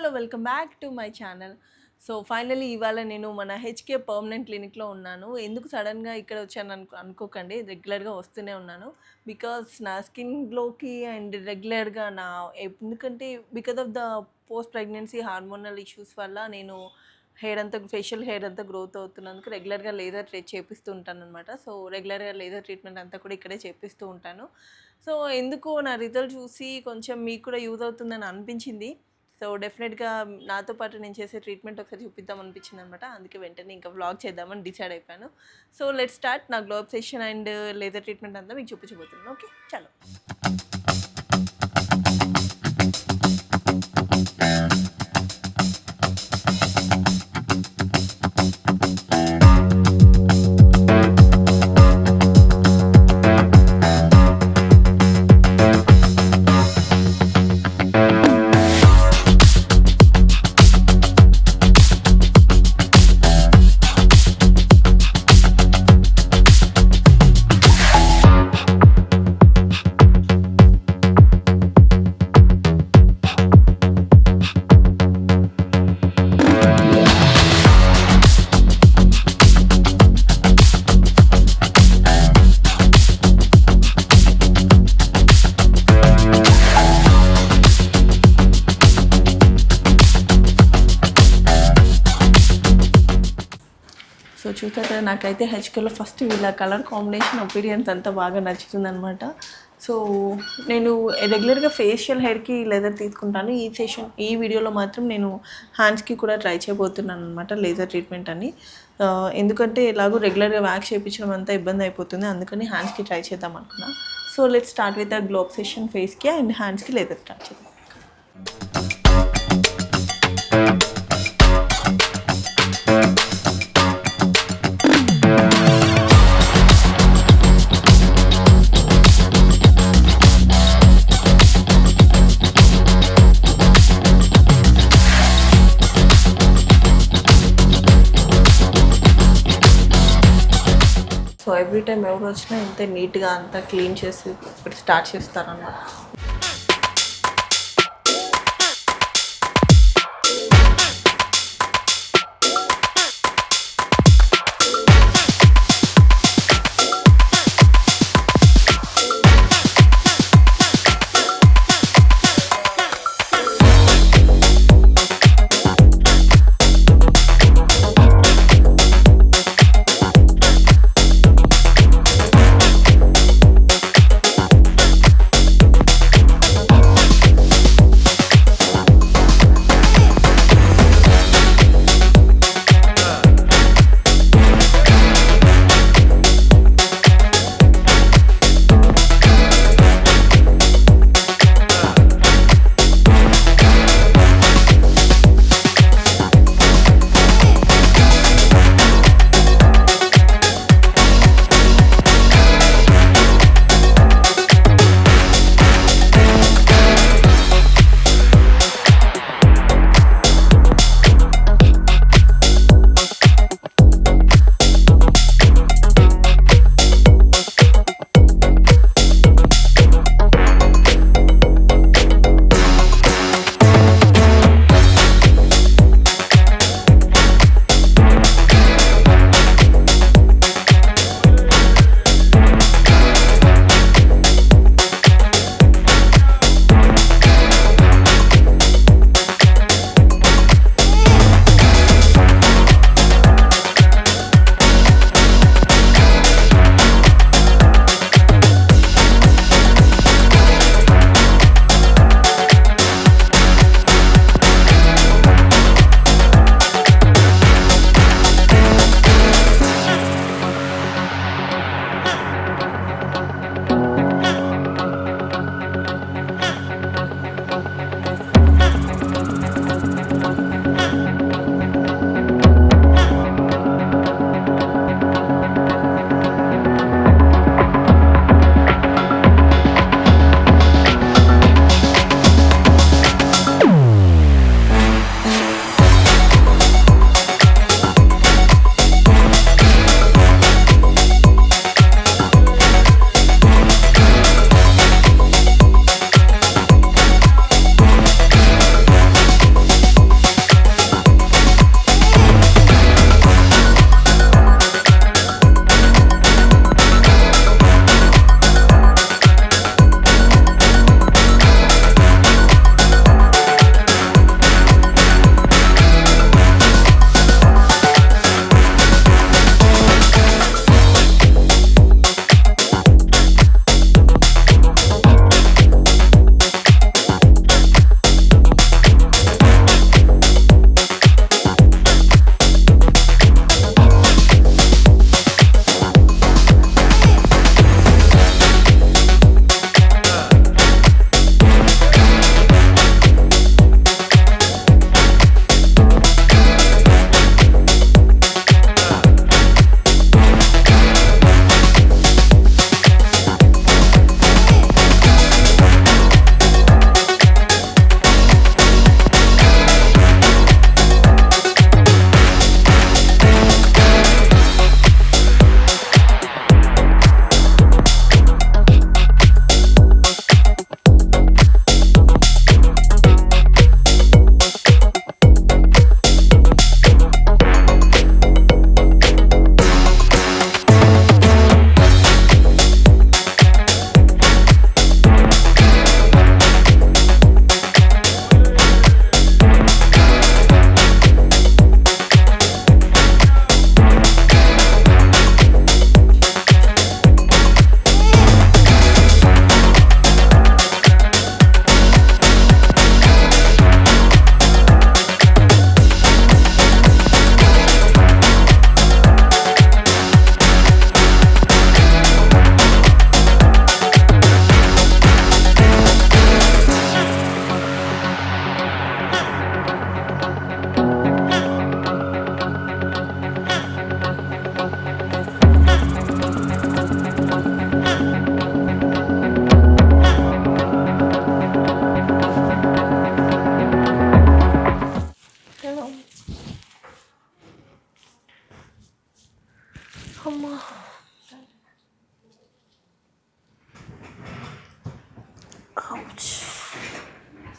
Hello welcome back to my channel. So finally ఇవాళ నేను మన హెచ్కే పర్మనెంట్ క్లినిక్లో ఉన్నాను. ఎందుకు సడన్గా ఇక్కడ వచ్చాను అనుకోకండి, రెగ్యులర్గా వస్తూనే ఉన్నాను. బికాస్ నా స్కిన్ గ్లోకి అండ్ రెగ్యులర్గా ఎందుకంటే because of the post pregnancy hormonal issues వల్ల నేను ఫేషియల్ హెయిర్ అంతా గ్రోత్ అవుతున్నందుకు రెగ్యులర్గా లేజర్ చేపిస్తూ ఉంటాను అనమాట. సో రెగ్యులర్గా లేజర్ ట్రీట్మెంట్ అంతా కూడా ఇక్కడే చేపిస్తూ ఉంటాను. సో ఎందుకు నా రిజల్ట్ చూసి కొంచెం మీకు కూడా యూజ్ అవుతుందని అనిపించింది. సో డెఫినెట్గా నాతో పాటు నేను చేసే ట్రీట్మెంట్ ఒకసారి చూపిద్దాం అనిపించింది అనమాట. అందుకే వెంటనే ఇంకా వ్లాగ్ చేద్దామని డిసైడ్ అయిపోయాను. So let start. నా glow obsession and laser treatment అంతా మీకు చూపించబోతున్నాను. ఓకే, చలో. సో చూసాక నాకైతే హెచ్కేలో ఫస్ట్ వీళ్ళ కలర్ కాంబినేషన్ ఒపీనియన్స్ అంతా బాగా నచ్చుతుంది అనమాట. సో నేను రెగ్యులర్గా ఫేషియల్ హెయిర్కి లేజర్ తీసుకుంటాను. ఈ వీడియోలో మాత్రం నేను హ్యాండ్స్కి కూడా ట్రై చేయబోతున్నాను అనమాట లేజర్ ట్రీట్మెంట్ అని. ఎందుకంటే ఎలాగో రెగ్యులర్గా వ్యాక్స్ చేయించడం అంతా ఇబ్బంది అయిపోతుంది, అందుకని హ్యాండ్స్కి ట్రై చేద్దాం అనుకున్నా. So let's start with the glow obsession ఫేస్కి అండ్ హ్యాండ్స్కి లేజర్ స్టార్ట్ చేద్దాం. సో ఎవ్రీ టైం ఎవరు వచ్చినా ఇంత నీట్గా అంతా క్లీన్ చేసి స్టార్ట్ చేస్తారన్నమాట.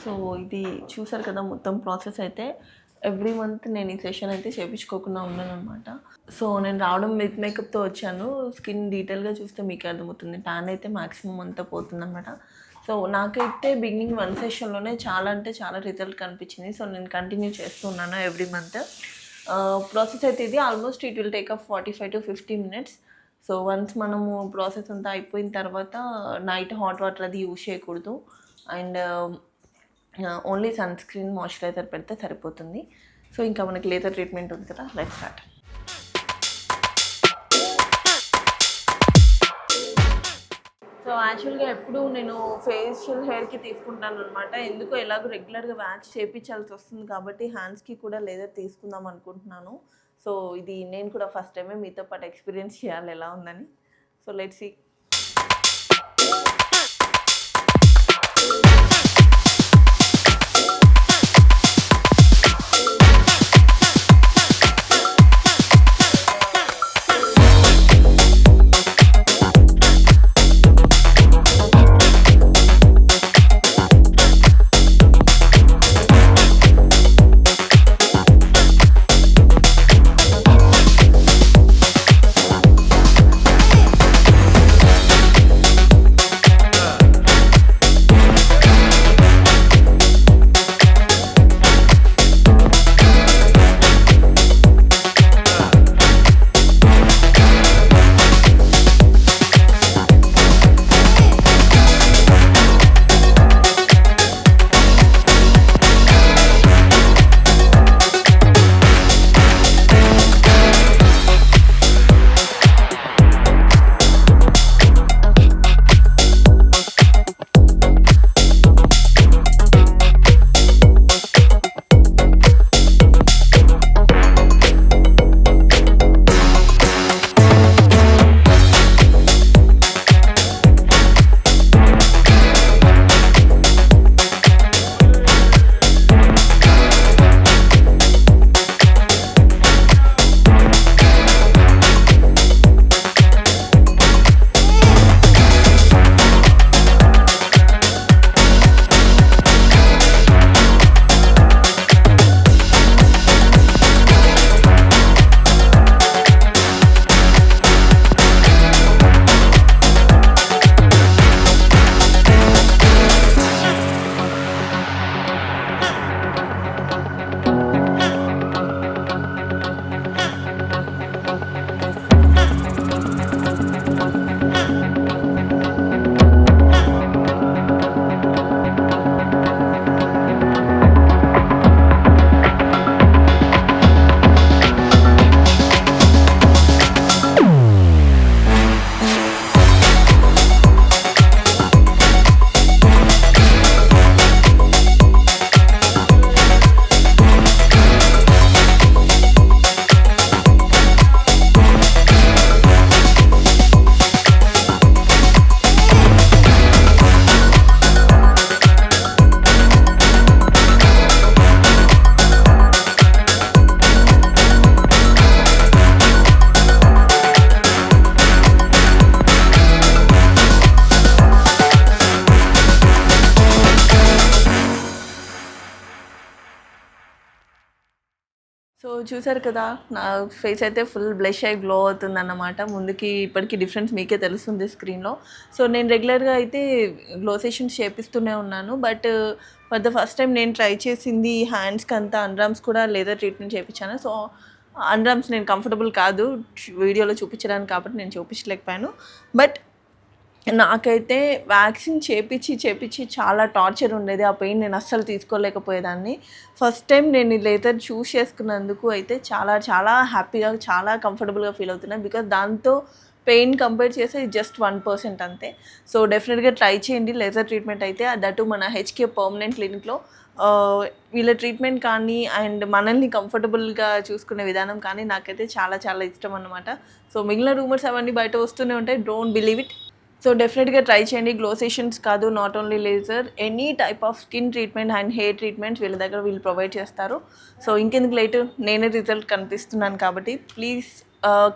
సో ఇది చూసారు కదా మొత్తం ప్రాసెస్ అయితే. ఎవ్రీ మంత్ నేను ఈ సెషన్ అయితే చేయించుకోకుండా ఉన్నాను అనమాట. సో నేను రావడం విత్ మేకప్తో వచ్చాను. స్కిన్ డీటెయిల్గా చూస్తే మీకు అర్థమవుతుంది, ట్యాన్ అయితే మ్యాక్సిమం అంతా పోతుందన్నమాట. సో నాకైతే బిగినింగ్ 1 సెషన్లోనే చాలా అంటే చాలా రిజల్ట్ కనిపించింది. సో నేను కంటిన్యూ చేస్తున్నాను ఎవ్రీ మంత్. ప్రాసెస్ అయితే ఇది almost it will take up 45 to 50 minutes. So once మనము ప్రాసెస్ అంతా అయిపోయిన తర్వాత నైట్ హాట్ వాటర్ అది యూజ్ చేయకూడదు. And only sun screen moisturiser పెడితే సరిపోతుంది. సో ఇంకా మనకి లేజర్ ట్రీట్మెంట్ ఉంది కదా, లెట్స్ స్టార్ట్. సో యాక్చువల్గా ఎప్పుడు నేను ఫేషియల్ హెయిర్కి తీసుకుంటాను అనమాట. ఎందుకో ఎలాగో రెగ్యులర్గా వ్యాక్స్ చేయించాల్సి వస్తుంది కాబట్టి హ్యాండ్స్కి కూడా లేజర్ తీసుకుందాం అనుకుంటున్నాను. సో ఇది నేను కూడా ఫస్ట్ టైమే మీతో పాటు ఎక్స్పీరియన్స్ చేయాలి ఎలా ఉందని. So let's see. సో చూసారు కదా, నా ఫేస్ అయితే ఫుల్ బ్లష్ అయి గ్లో అవుతుందన్నమాట. ముందుకి ఇప్పటికీ డిఫరెన్స్ మీకే తెలుస్తుంది స్క్రీన్లో. సో నేను రెగ్యులర్గా అయితే గ్లో సెషన్స్ చేపిస్తూనే ఉన్నాను. But for the first time నేను ట్రై చేసింది హ్యాండ్స్కి అంతా అండర్ఆర్మ్స్ కూడా లేజర్ ట్రీట్మెంట్ చేయించాను. సో అండర్ఆర్మ్స్ నేను కంఫర్టబుల్ కాదు వీడియోలో చూపించడానికి కాబట్టి నేను చూపించలేకపోయాను. బట్ నాకైతే వ్యాక్సిన్ చేపించి చాలా టార్చర్ ఉండేది. ఆ పెయిన్ నేను అస్సలు తీసుకోలేకపోయేదాన్ని. ఫస్ట్ టైం నేను లేజర్ చూస్ చేసుకున్నందుకు అయితే చాలా చాలా హ్యాపీగా చాలా కంఫర్టబుల్గా ఫీల్ అవుతున్నాను. బికాజ్ దాంతో పెయిన్ కంపేర్ చేస్తే జస్ట్ 1% అంతే. సో డెఫినెట్గా ట్రై చేయండి లేజర్ ట్రీట్మెంట్ అయితే. దట్టు మన హెచ్కే పర్మనెంట్ క్లినిక్లో వీళ్ళ ట్రీట్మెంట్ కానీ అండ్ మనల్ని కంఫర్టబుల్గా చూసుకునే విధానం కానీ నాకైతే చాలా చాలా ఇష్టం అన్నమాట. సో మిగిలిన రూమర్స్ అవన్నీ బయట వస్తూనే ఉంటాయి, డోంట్ బిలీవ్ ఇట్. సో డెఫినెట్గా ట్రై చేయండి. గ్లో సెషన్స్ కాదు, not only laser, any type of skin treatment and hair treatments వీళ్ళ దగ్గర వీళ్ళు ప్రొవైడ్ చేస్తారు. సో ఇంకెందుకు లేట్, నేనే రిజల్ట్ కనిపిస్తున్నాను కాబట్టి please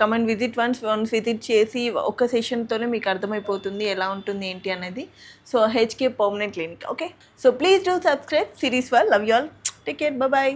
comment visit once visit చేసి ఒక సెషన్తోనే మీకు అర్థమైపోతుంది ఎలా ఉంటుంది ఏంటి అనేది. So HK permanent clinic. Okay, so please do subscribe series వల్. Love you all. Take care. Bye.